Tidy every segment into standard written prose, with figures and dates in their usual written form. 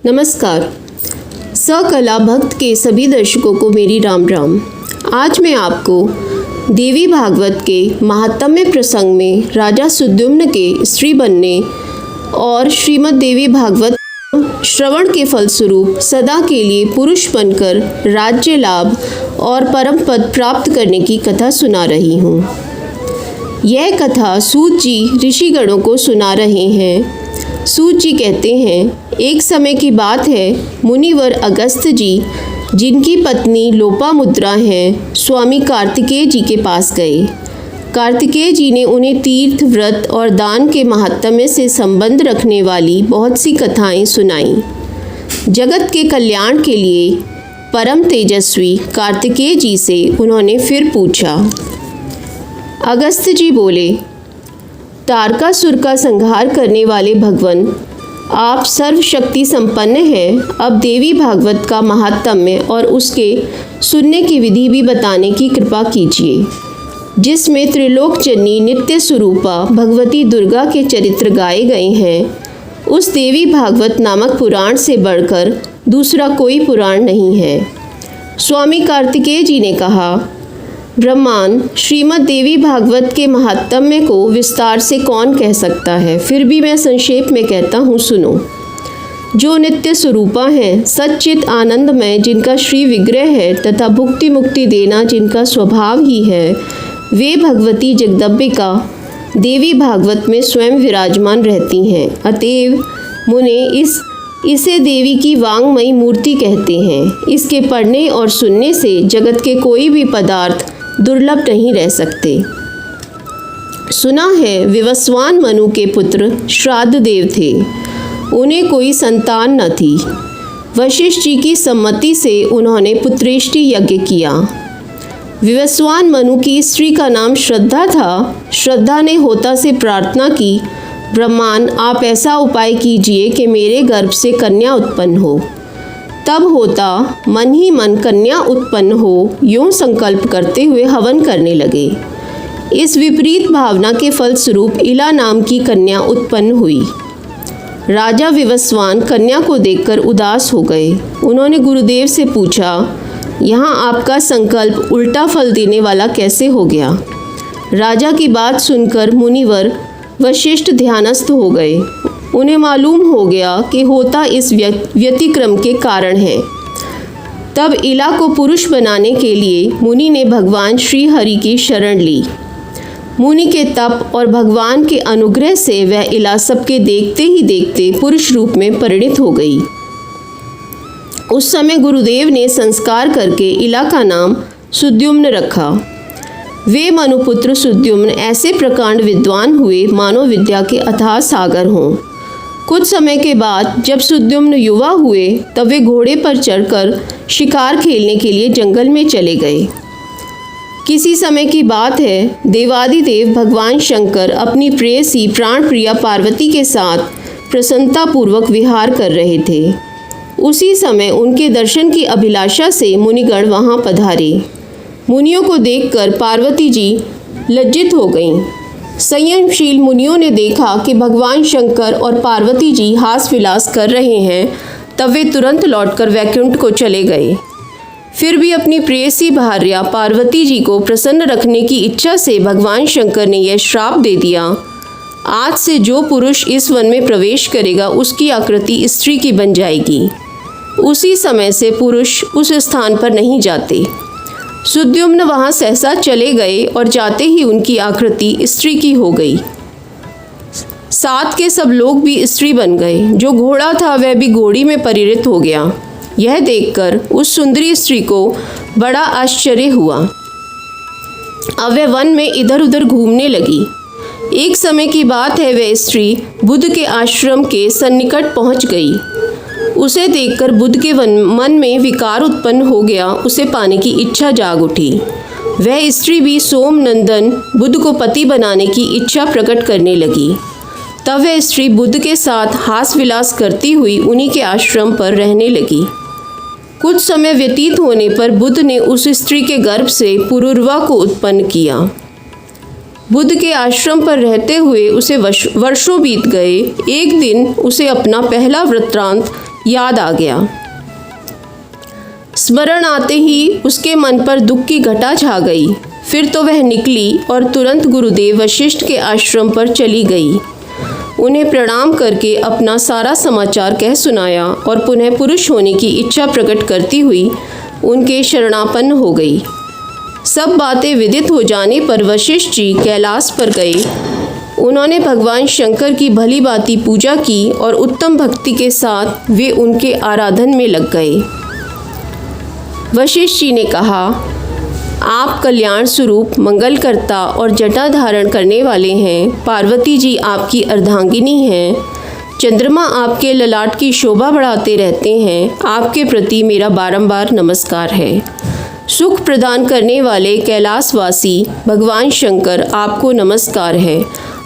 नमस्कार। सकला भक्त के सभी दर्शकों को मेरी राम राम। आज मैं आपको देवी भागवत के महात्म्य प्रसंग में राजा सुद्युम्न के स्त्री बनने और श्रीमद् देवी भागवत श्रवण के फलस्वरूप सदा के लिए पुरुष बनकर राज्य लाभ और परम पद प्राप्त करने की कथा सुना रही हूँ। यह कथा सूत जी ऋषिगणों को सुना रहे हैं। सूत जी कहते हैं, एक समय की बात है, मुनिवर अगस्त्य जी, जिनकी पत्नी लोपामुद्रा हैं, स्वामी कार्तिकेय जी के पास गए। कार्तिकेय जी ने उन्हें तीर्थ, व्रत और दान के महात्म्य से संबंध रखने वाली बहुत सी कथाएं सुनाईं। जगत के कल्याण के लिए परम तेजस्वी कार्तिकेय जी से उन्होंने फिर पूछा। अगस्त्य जी बोले, तारकासुर का संहार करने वाले भगवान, आप सर्वशक्ति संपन्न हैं। अब देवी भागवत का महात्म्य और उसके सुनने की विधि भी बताने की कृपा कीजिए, जिसमें त्रिलोक जननी नित्य स्वरूपा भगवती दुर्गा के चरित्र गाए गए हैं। उस देवी भागवत नामक पुराण से बढ़कर दूसरा कोई पुराण नहीं है। स्वामी कार्तिकेय जी ने कहा, ब्रह्मांड श्रीमद् देवी भागवत के महात्म्य को विस्तार से कौन कह सकता है, फिर भी मैं संक्षेप में कहता हूँ, सुनो। जो नित्य स्वरूपा हैं, सच्चित आनंदमय जिनका श्री विग्रह है तथा भुक्ति मुक्ति देना जिनका स्वभाव ही है, वे भगवती जगदम्बिका देवी भागवत में स्वयं विराजमान रहती हैं। अतएव मुने इसे देवी की वांगमयी मूर्ति कहते हैं। इसके पढ़ने और सुनने से जगत के कोई भी पदार्थ दुर्लभ नहीं रह सकते। सुना है विवस्वान मनु के पुत्र श्राद्ध देव थे। उन्हें कोई संतान न थी। वशिष्ठ जी की सम्मति से उन्होंने पुत्रेष्टि यज्ञ किया। विवस्वान मनु की स्त्री का नाम श्रद्धा था। श्रद्धा ने होता से प्रार्थना की, ब्रह्मांड आप ऐसा उपाय कीजिए कि मेरे गर्भ से कन्या उत्पन्न हो। तब होता मन ही मन कन्या उत्पन्न हो, यूं संकल्प करते हुए हवन करने लगे। इस विपरीत भावना के फलस्वरूप इला नाम की कन्या उत्पन्न हुई। राजा विवस्वान कन्या को देखकर उदास हो गए। उन्होंने गुरुदेव से पूछा, यहाँ आपका संकल्प उल्टा फल देने वाला कैसे हो गया? राजा की बात सुनकर मुनिवर वशिष्ठ ध्यानस्थ हो गए। उन्हें मालूम हो गया कि होता इस व्यतिक्रम के कारण है। तब इला को पुरुष बनाने के लिए मुनि ने भगवान श्री हरि की शरण ली। मुनि के तप और भगवान के अनुग्रह से वह इला सबके देखते ही देखते पुरुष रूप में परिणित हो गई। उस समय गुरुदेव ने संस्कार करके इला का नाम सुद्युम्न रखा। वे मनुपुत्र सुद्युम्न ऐसे प्रकांड विद्वान हुए मानो विद्या के अथाह सागर हों। कुछ समय के बाद जब सुद्युम्न युवा हुए, तब वे घोड़े पर चढ़कर शिकार खेलने के लिए जंगल में चले गए। किसी समय की बात है, देवादिदेव भगवान शंकर अपनी प्रेयसी प्राण प्रिया पार्वती के साथ प्रसन्नतापूर्वक विहार कर रहे थे। उसी समय उनके दर्शन की अभिलाषा से मुनिगण वहाँ पधारे। मुनियों को देखकर पार्वती जी लज्जित हो गईं। संयमशील मुनियों ने देखा कि भगवान शंकर और पार्वती जी हास विलास कर रहे हैं, तब वे तुरंत लौटकर वैकुंठ को चले गए। फिर भी अपनी प्रेयसी भार्या पार्वती जी को प्रसन्न रखने की इच्छा से भगवान शंकर ने यह श्राप दे दिया, आज से जो पुरुष इस वन में प्रवेश करेगा उसकी आकृति स्त्री की बन जाएगी। उसी समय से पुरुष उस स्थान पर नहीं जाते। सुद्युम्न वहाँ सहसा चले गए और जाते ही उनकी आकृति स्त्री की हो गई। साथ के सब लोग भी स्त्री बन गए। जो घोड़ा था वह भी घोड़ी में परिणित हो गया। यह देखकर उस सुंदरी स्त्री को बड़ा आश्चर्य हुआ। अब वह वन में इधर उधर घूमने लगी। एक समय की बात है, वह स्त्री बुद्ध के आश्रम के सन्निकट पहुँच गई। उसे देखकर बुद्ध के मन में विकार उत्पन्न हो गया। उसे पाने की इच्छा जाग उठी। वह स्त्री भी सोमनंदन बुद्ध को पति बनाने की इच्छा प्रकट करने लगी। तब वह स्त्री बुद्ध के साथ हास विलास करती हुई उन्हीं के आश्रम पर रहने लगी। कुछ समय व्यतीत होने पर बुद्ध ने उस स्त्री के गर्भ से पुरुरवा को उत्पन्न किया। बुद्ध के आश्रम पर रहते हुए उसे वर्षों बीत गए। एक दिन उसे अपना पहला वृत्तांत याद आ गया। स्मरण आते ही उसके मन पर दुख की घटा छा गई। फिर तो वह निकली और तुरंत गुरुदेव वशिष्ठ के आश्रम पर चली गई। उन्हें प्रणाम करके अपना सारा समाचार कह सुनाया और पुनः पुरुष होने की इच्छा प्रकट करती हुई उनके शरणापन्न हो गई। सब बातें विदित हो जाने पर वशिष्ठ जी कैलाश पर गए। उन्होंने भगवान शंकर की भली भांति पूजा की और उत्तम भक्ति के साथ वे उनके आराधन में लग गए। वशिष्ठ जी ने कहा, आप कल्याण स्वरूप मंगलकर्ता और जटा धारण करने वाले हैं। पार्वती जी आपकी अर्धांगिनी हैं। चंद्रमा आपके ललाट की शोभा बढ़ाते रहते हैं। आपके प्रति मेरा बारंबार नमस्कार है। सुख प्रदान करने वाले कैलाशवासी भगवान शंकर आपको नमस्कार है।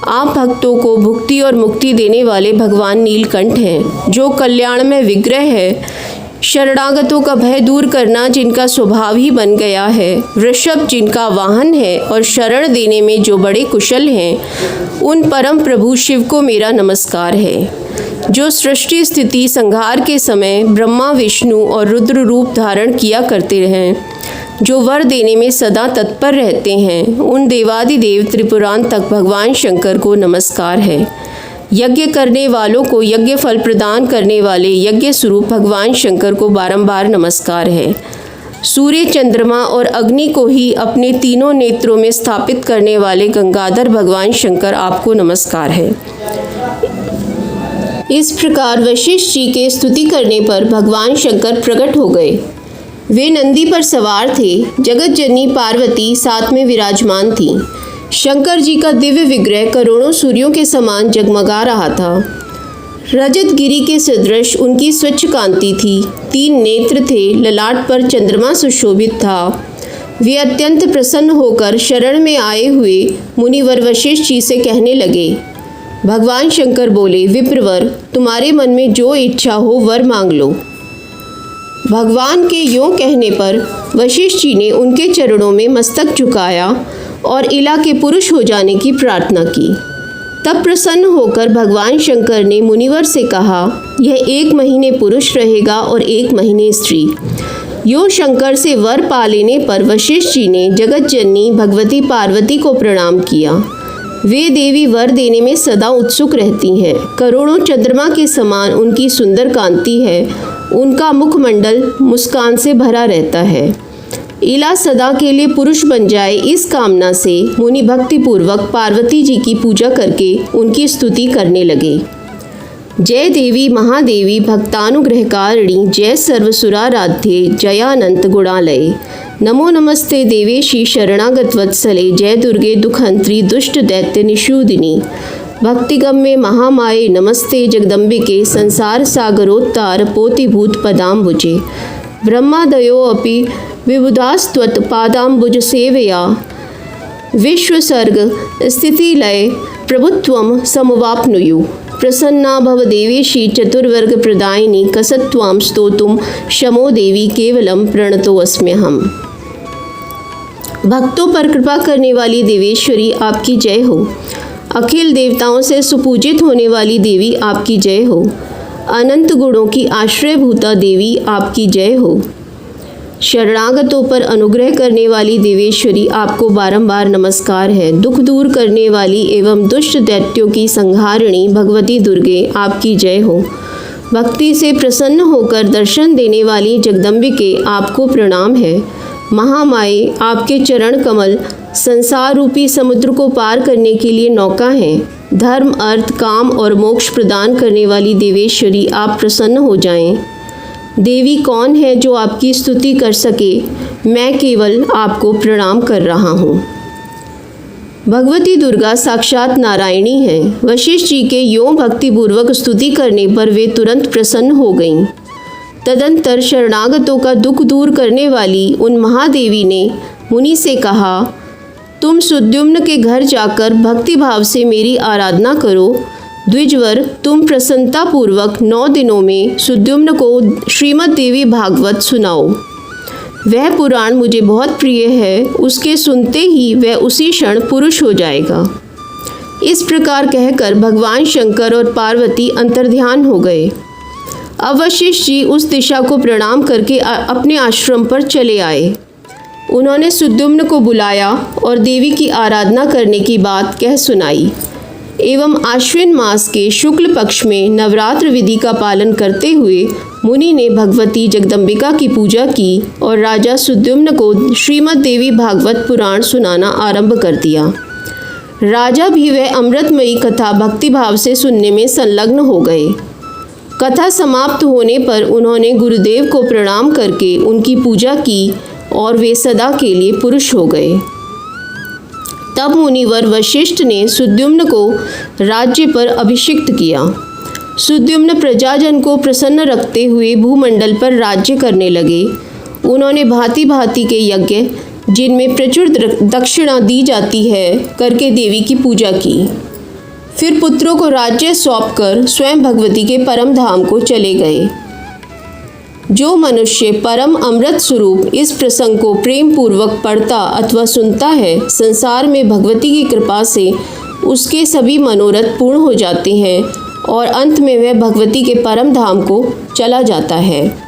आप भक्तों को भुक्ति और मुक्ति देने वाले भगवान नीलकंठ हैं, जो कल्याण में विग्रह है। शरणागतों का भय दूर करना जिनका स्वभाव ही बन गया है, वृषभ जिनका वाहन है और शरण देने में जो बड़े कुशल हैं, उन परम प्रभु शिव को मेरा नमस्कार है। जो सृष्टि स्थिति संहार के समय ब्रह्मा विष्णु और रुद्र रूप धारण किया करते हैं, जो वर देने में सदा तत्पर रहते हैं, उन देवादिदेव त्रिपुरांतक भगवान शंकर को नमस्कार है। यज्ञ करने वालों को यज्ञ फल प्रदान करने वाले यज्ञ स्वरूप भगवान शंकर को बारंबार नमस्कार है। सूर्य चंद्रमा और अग्नि को ही अपने तीनों नेत्रों में स्थापित करने वाले गंगाधर भगवान शंकर आपको नमस्कार है। इस प्रकार वशिष्ठ जी के स्तुति करने पर भगवान शंकर प्रकट हो गए। वे नंदी पर सवार थे। जगत जननी पार्वती साथ में विराजमान थी। शंकर जी का दिव्य विग्रह करोड़ों सूर्यों के समान जगमगा रहा था। रजत गिरी के सदृश उनकी स्वच्छ कांति थी। 3 नेत्र थे। ललाट पर चंद्रमा सुशोभित था। वे अत्यंत प्रसन्न होकर शरण में आए हुए मुनिवर वशिष्ठ जी से कहने लगे। भगवान शंकर बोले, विप्रवर, तुम्हारे मन में जो इच्छा हो वर मांग लो। भगवान के यों कहने पर वशिष्ठ जी ने उनके चरणों में मस्तक झुकाया और इला के पुरुष हो जाने की प्रार्थना की। तब प्रसन्न होकर भगवान शंकर ने मुनिवर से कहा, यह 1 महीने पुरुष रहेगा और 1 महीने स्त्री। यो शंकर से वर पा लेने पर वशिष्ठ जी ने जगत जननी भगवती पार्वती को प्रणाम किया। वे देवी वर देने में सदा उत्सुक रहती हैं। करोड़ों चंद्रमा के समान उनकी सुंदर कांति है। उनका मुखमंडल मुस्कान से भरा रहता है। इला सदा के लिए पुरुष बन जाए, इस कामना से मुनि भक्ति पूर्वक पार्वती जी की पूजा करके उनकी स्तुति करने लगे। जय देवी महादेवी भक्तानुग्रहकारिणी, जय सर्वसुराराध्ये, जयानंत गुणालय। नमो नमस्ते देवेशी शरणागत वत्सले, जय दुर्गे दुखहंत्री दुष्ट दैत्य निषूदिनी। भक्तिगम्ये महामाये नमस्ते जगदम्बिके, संसार सागरोत्तार पोतिभूत पदाम्बुजे। ब्रह्मादयो अपि विबुधास्त्वत् पादाम्बुज सेवया, विश्वसर्ग स्थितिलय प्रभुत्वं समवाप्नुयुः। प्रसन्ना भव देवेशी चतुर्वर्ग प्रदायिनी, कसत्वां स्तोतुं शमो देवी केवलं प्रणतोऽस्म्यहम्। भक्तों पर कृपा करने वाली देवेश्वरी आपकी जय हो। अखिल देवताओं से सुपूजित होने वाली देवी आपकी जय हो। अनंत गुणों की आश्रयभूता देवी आपकी जय हो। शरणागतों पर अनुग्रह करने वाली देवेश्वरी आपको बारंबार नमस्कार है। दुख दूर करने वाली एवं दुष्ट दैत्यों की संहारिणी भगवती दुर्गे आपकी जय हो। भक्ति से प्रसन्न होकर दर्शन देने वाली जगदम्बिके आपको प्रणाम है। महामाये, आपके चरण कमल संसार रूपी समुद्र को पार करने के लिए नौका हैं। धर्म अर्थ काम और मोक्ष प्रदान करने वाली देवेश्वरी आप प्रसन्न हो जाएं। देवी कौन है जो आपकी स्तुति कर सके? मैं केवल आपको प्रणाम कर रहा हूँ। भगवती दुर्गा साक्षात नारायणी हैं। वशिष्ठ जी के यों भक्तिपूर्वक स्तुति करने पर वे तुरंत प्रसन्न हो गईं। तदंतर शरणागतों का दुख दूर करने वाली उन महादेवी ने मुनि से कहा, तुम सुद्युम्न के घर जाकर भक्ति भाव से मेरी आराधना करो। द्विजवर, तुम प्रसन्नतापूर्वक 9 दिनों में सुद्युम्न को श्रीमद् देवी भागवत सुनाओ। वह पुराण मुझे बहुत प्रिय है। उसके सुनते ही वह उसी क्षण पुरुष हो जाएगा। इस प्रकार कहकर भगवान शंकर और पार्वती अंतर्ध्यान हो गए। अब वशिष्ठ जी उस दिशा को प्रणाम करके अपने आश्रम पर चले आए। उन्होंने सुद्युम्न को बुलाया और देवी की आराधना करने की बात कह सुनाई एवं आश्विन मास के शुक्ल पक्ष में नवरात्र विधि का पालन करते हुए मुनि ने भगवती जगदम्बिका की पूजा की और राजा सुद्युम्न को श्रीमद् देवी भागवत पुराण सुनाना आरंभ कर दिया। राजा भी वह अमृतमयी कथा भक्तिभाव से सुनने में संलग्न हो गए। कथा समाप्त होने पर उन्होंने गुरुदेव को प्रणाम करके उनकी पूजा की और वे सदा के लिए पुरुष हो गए। तब मुनिवर वशिष्ठ ने सुद्युम्न को राज्य पर अभिषिक्त किया। सुद्युम्न प्रजाजन को प्रसन्न रखते हुए भूमंडल पर राज्य करने लगे। उन्होंने भांति भांति के यज्ञ, जिनमें प्रचुर दक्षिणा दी जाती है, करके देवी की पूजा की। फिर पुत्रों को राज्य सौंपकर स्वयं भगवती के परम धाम को चले गए। जो मनुष्य परम अमृत स्वरूप इस प्रसंग को प्रेम पूर्वक पढ़ता अथवा सुनता है, संसार में भगवती की कृपा से उसके सभी मनोरथ पूर्ण हो जाते हैं और अंत में वह भगवती के परम धाम को चला जाता है।